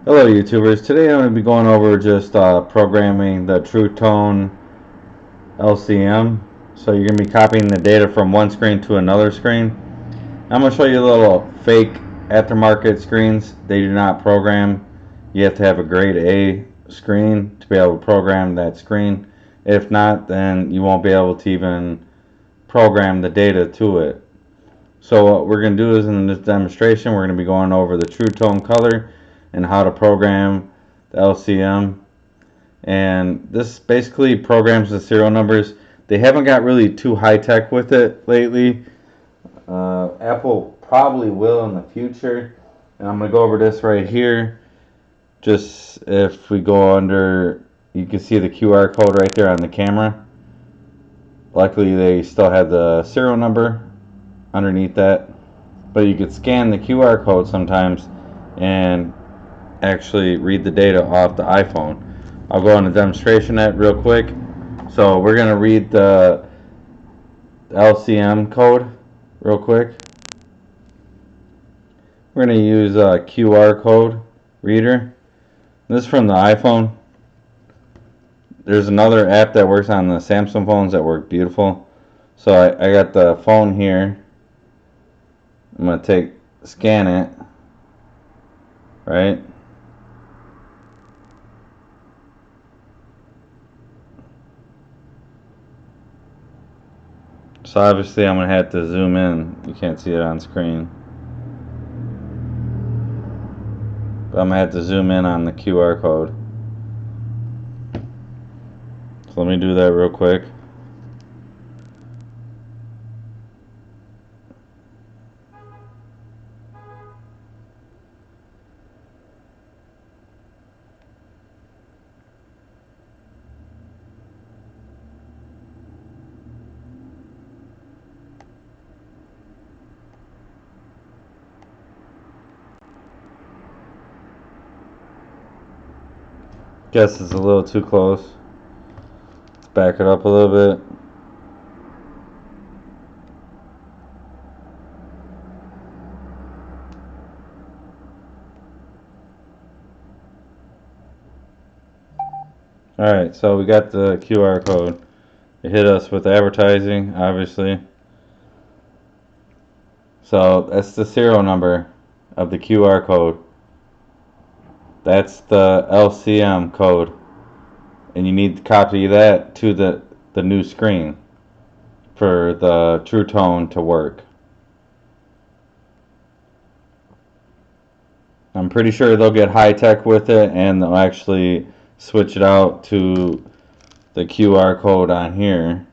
Hello YouTubers, today I'm going to be going over just programming the Tone LCM. So you're going to be copying the data from one screen to another screen. I'm going to show you little fake aftermarket screens. They do not program. You have to have a grade A screen to be able to program that screen. If not, then you won't be able to even program the data to it. So what we're going to do is in this demonstration we're going to be going over the True Tone color and how to program the LCM. And this basically programs the serial numbers. They haven't got really too high tech with it lately. Apple probably will in the future. And I'm going to go over this right here. Just if we go under, you can see the QR code right there on the camera. Luckily they still have the serial number underneath that, but you could scan the QR code sometimes and actually read the data off the iPhone. I'll go on a demonstration that real quick. So we're going to read the LCM code real quick. We're going to use a QR code reader. This is from the iPhone. There's another app that works on the Samsung phones that work beautiful. So I got the phone here. I'm going to scan it, right? So obviously I'm going to have to zoom in. You can't see it on screen. But I'm going to have to zoom in on the QR code. So let me do that real quick. Guess it's a little too close. Let's back it up a little bit. Alright, so we got the QR code. It hit us with advertising, obviously. So that's the serial number of the QR code. That's the LCM code. And you need to copy that to the new screen for the True Tone to work. I'm pretty sure they'll get high tech with it and they'll actually switch it out to the QR code on here,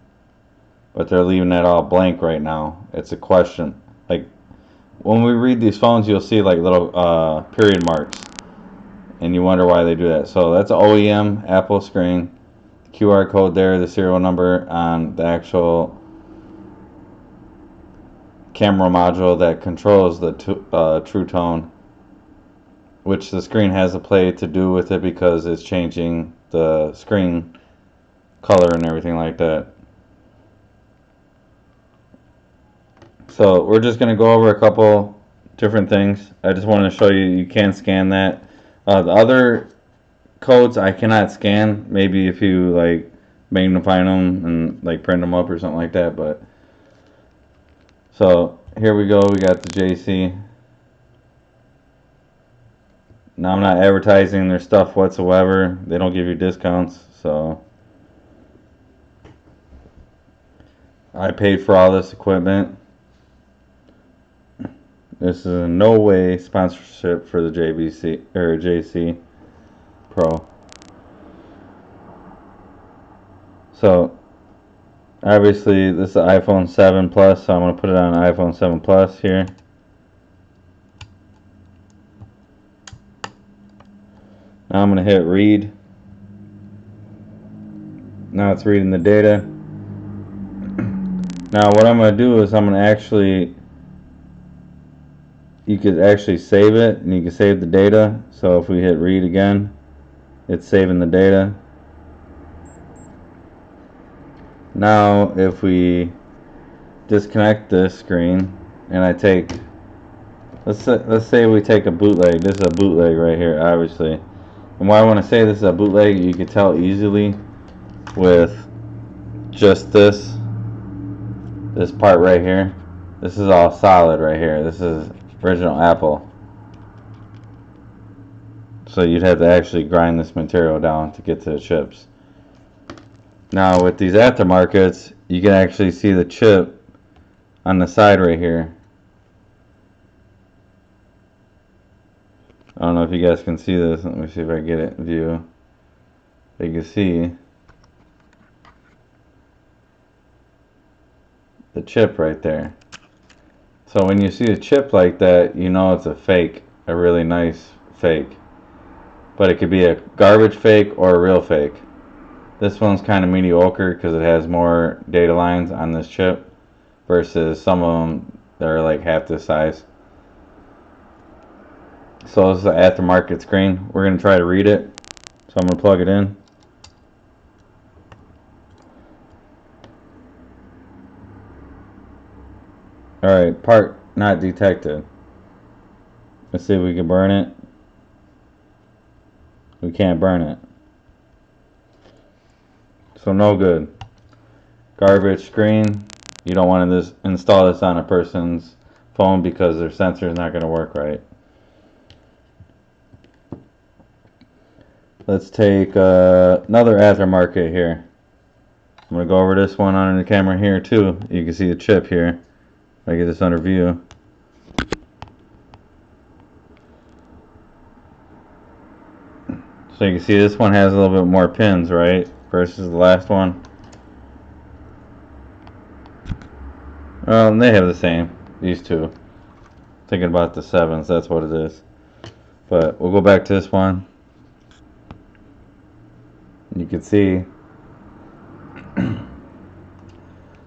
but they're leaving that all blank right now. It's a question. Like when we read these phones, you'll see like little period marks, and you wonder why they do that. So that's an OEM Apple screen. The QR code there, the serial number on the actual camera module that controls the True Tone, which the screen has a play to do with it because it's changing the screen color and everything like that. So we're just going to go over a couple different things. I just wanted to show you you can scan that. The other codes I cannot scan. Maybe if you like magnify them and like print them up or something like that. But so here we go. We got the JC. Now I'm not advertising their stuff whatsoever. They don't give you discounts, so I paid for all this equipment. This is in no way sponsorship for the JVC or JC Pro. So obviously this is an iPhone 7 Plus, so I'm going to put it on an iPhone 7 Plus here. Now I'm going to hit read. Now it's reading the data. Now what I'm going to do is I'm going to actually, you could actually save it and you can save the data. So if we hit read again, it's saving the data. Now if we disconnect this screen and I take let's say we take a bootleg. This is a bootleg right here, obviously. And why I want to say this is a bootleg, you can tell easily with just this part right here. This is all solid right here. This is original Apple. So you'd have to actually grind this material down to get to the chips. Now with these aftermarkets, you can actually see the chip on the side right here. I don't know if you guys can see this. Let me see if I get it in view. You can see the chip right there. So when you see a chip like that, you know it's a fake, a really nice fake. But it could be a garbage fake or a real fake. This one's kind of mediocre because it has more data lines on this chip versus some of them that are like half this size. So this is the aftermarket screen. We're going to try to read it. So I'm going to plug it in. Alright, part not detected. Let's see if we can burn it. We can't burn it. So no good. Garbage screen. You don't want to install this on a person's phone because their sensor is not going to work right. Let's take another aftermarket here. I'm going to go over this one under the camera here too. You can see the chip here. If I get this under view. So you can see this one has a little bit more pins, right? Versus the last one. Well, they have the same. These two. Thinking about the 7s, that's what it is. But we'll go back to this one. You can see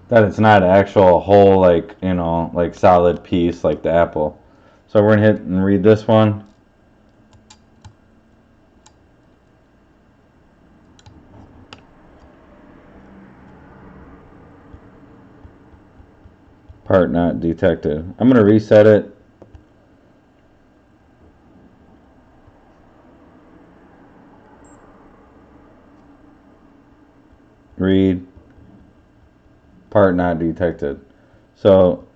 that it's not an actual whole, like, you know, like solid piece like the Apple. So we're gonna hit and read this one. Part not detected. I'm gonna reset it. Read. Part not detected. So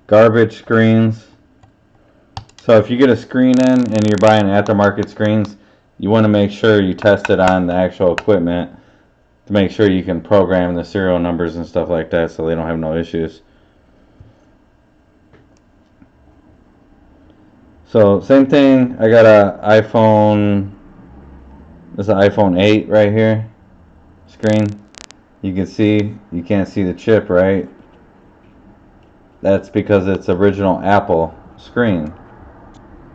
garbage screens. So if you get a screen in and you're buying aftermarket screens, you want to make sure you test it on the actual equipment to make sure you can program the serial numbers and stuff like that so they don't have no issues. So same thing, I got a iPhone, this is an iPhone 8 right here, screen. You can see, you can't see the chip, right? That's because it's original Apple screen,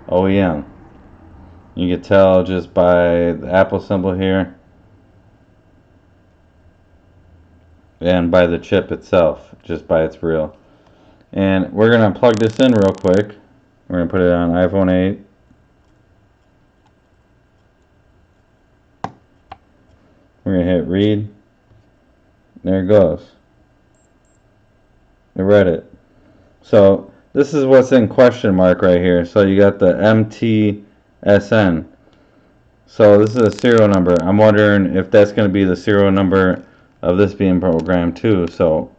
OEM. You can tell just by the Apple symbol here and by the chip itself, just by its real. And we're going to plug this in real quick. We're going to put it on iPhone 8. We're going to hit read. There it goes. I read it. So this is what's in question mark right here. So you got the MTSN. So this is a serial number. I'm wondering if that's going to be the serial number of this being programmed too. So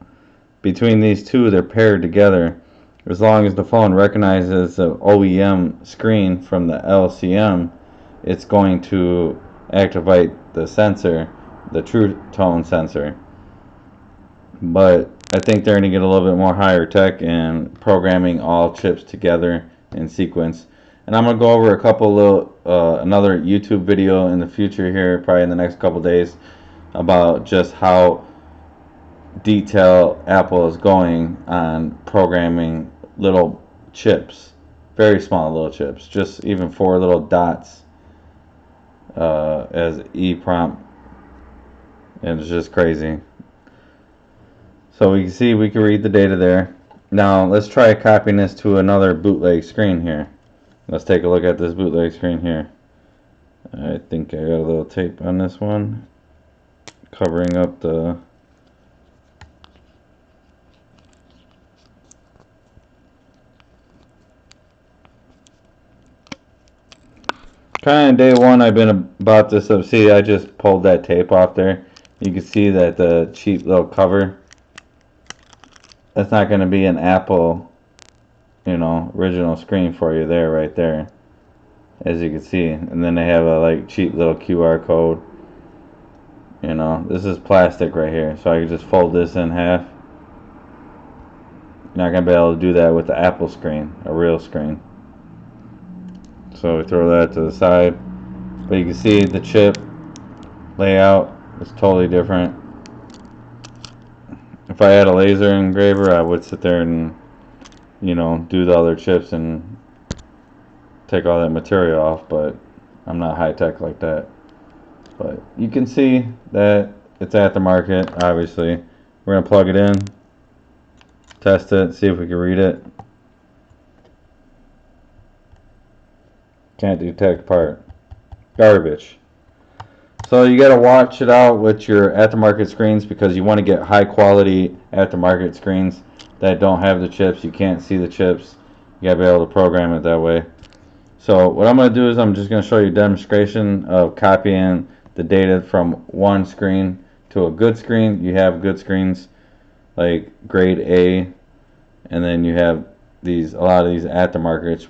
between these two, they're paired together. As long as the phone recognizes the OEM screen from the LCM, it's going to activate the sensor, the True Tone sensor. But I think they're going to get a little bit more higher tech and programming all chips together in sequence. And I'm going to go over a couple little, another YouTube video in the future here, probably in the next couple days, about just how detailed Apple is going on programming little chips, very small little chips, just even 4 little dots as EEPROM, and it's just crazy. So we can see we can read the data there. Now let's try copying this to another bootleg screen here. Let's take a look at this bootleg screen here. I think I got a little tape on this one covering up the Kind of day one I've been about this up. See, I just pulled that tape off there. You can see that the cheap little cover, that's not going to be an Apple, you know, original screen for you there, right there, as you can see. And then they have a like cheap little QR code. You know, this is plastic right here, so I can just fold this in half. You're not going to be able to do that with the Apple screen, a real screen. So we throw that to the side. But you can see the chip layout is totally different. If I had a laser engraver, I would sit there and, you know, do the other chips and take all that material off, but I'm not high tech like that. But you can see that it's aftermarket, obviously. We're going to plug it in, test it, see if we can read it. Can't detect part. Garbage. So you got to watch it out with your aftermarket screens, because you want to get high quality aftermarket screens that don't have the chips. You can't see the chips. You got to be able to program it that way. So what I'm going to do is I'm just going to show you a demonstration of copying the data from one screen to a good screen. You have good screens like grade A, and then you have a lot of these aftermarkets.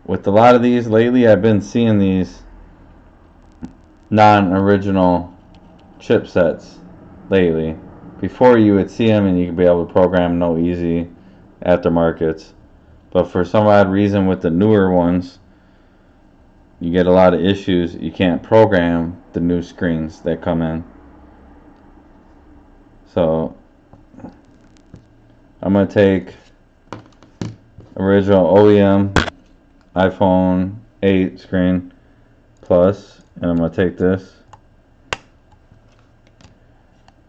With a lot of these lately, I've been seeing these non-original chipsets lately. Before, you would see them and you could be able to program no easy aftermarkets, but for some odd reason with the newer ones, you get a lot of issues. You can't program the new screens that come in. So I'm going to take original OEM iPhone 8 screen plus, and I'm going to take this,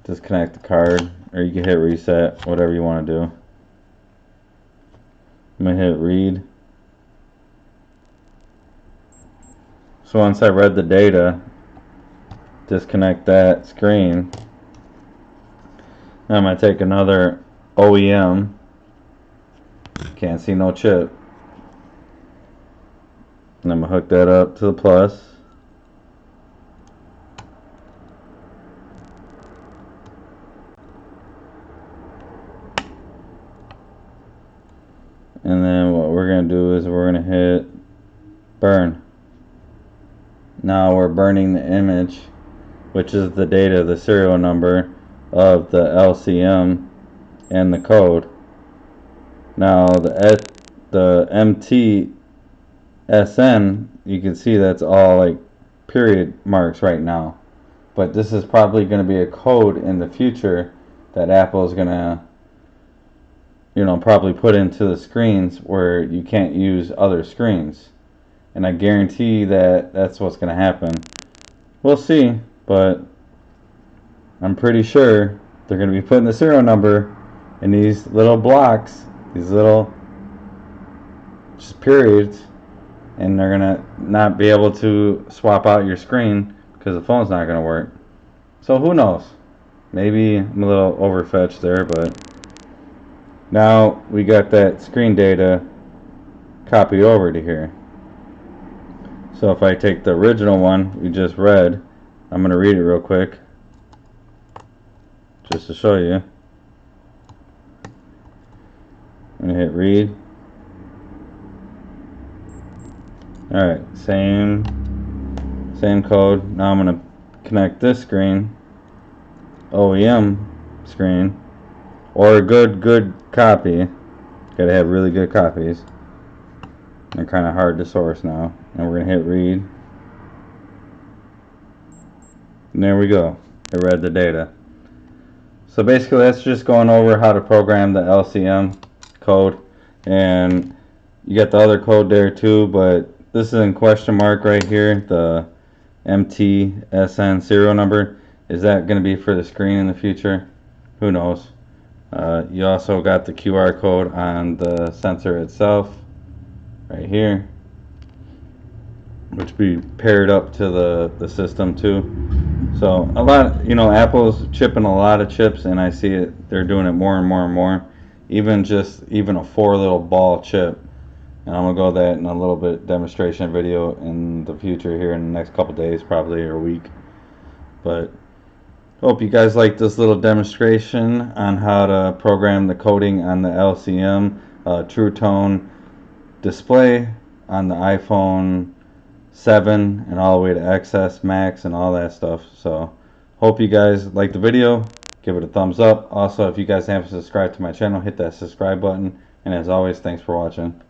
disconnect the card, or you can hit reset, whatever you want to do. I'm going to hit read. So once I read the data, disconnect that screen. Now I'm going to take another OEM, can't see no chip, and I'm going to hook that up to the plus. And then what we're going to do is we're going to hit burn. Now we're burning the image, which is the data, the serial number of the LCM and the code. Now the MTSN, you can see that's all like period marks right now. But this is probably going to be a code in the future that Apple is going to, you know, probably put into the screens where you can't use other screens. And I guarantee that that's what's going to happen. We'll see, but I'm pretty sure they're going to be putting the serial number in these little blocks, these little just periods, and they're going to not be able to swap out your screen because the phone's not going to work. So who knows? Maybe I'm a little overfetched there, but now we got that screen data copied over to here. So if I take the original one we just read, I'm going to read it real quick just to show you. I'm going to hit read. Alright, same code. Now I'm going to connect this screen, OEM screen, or a good copy. Gotta have really good copies. They're kind of hard to source now. And we're going to hit read. And there we go. It read the data. So basically that's just going over how to program the LCM code. And you got the other code there too, but this is in question mark right here, the MTSN serial number. Is that going to be for the screen in the future? Who knows? You also got the QR code on the sensor itself right here, which be paired up to the system too. So a lot, you know, Apple's chipping a lot of chips, and I see it, they're doing it more and more and more. Even a 4 little ball chip And I'm gonna go that in a little bit demonstration video in the future here in the next couple days, probably, or a week. But hope you guys like this little demonstration on how to program the coding on the LCM True Tone display on the iPhone 7 and all the way to XS Max and all that stuff. So hope you guys like the video. Give it a thumbs up. Also, if you guys haven't subscribed to my channel, hit that subscribe button. And as always, thanks for watching.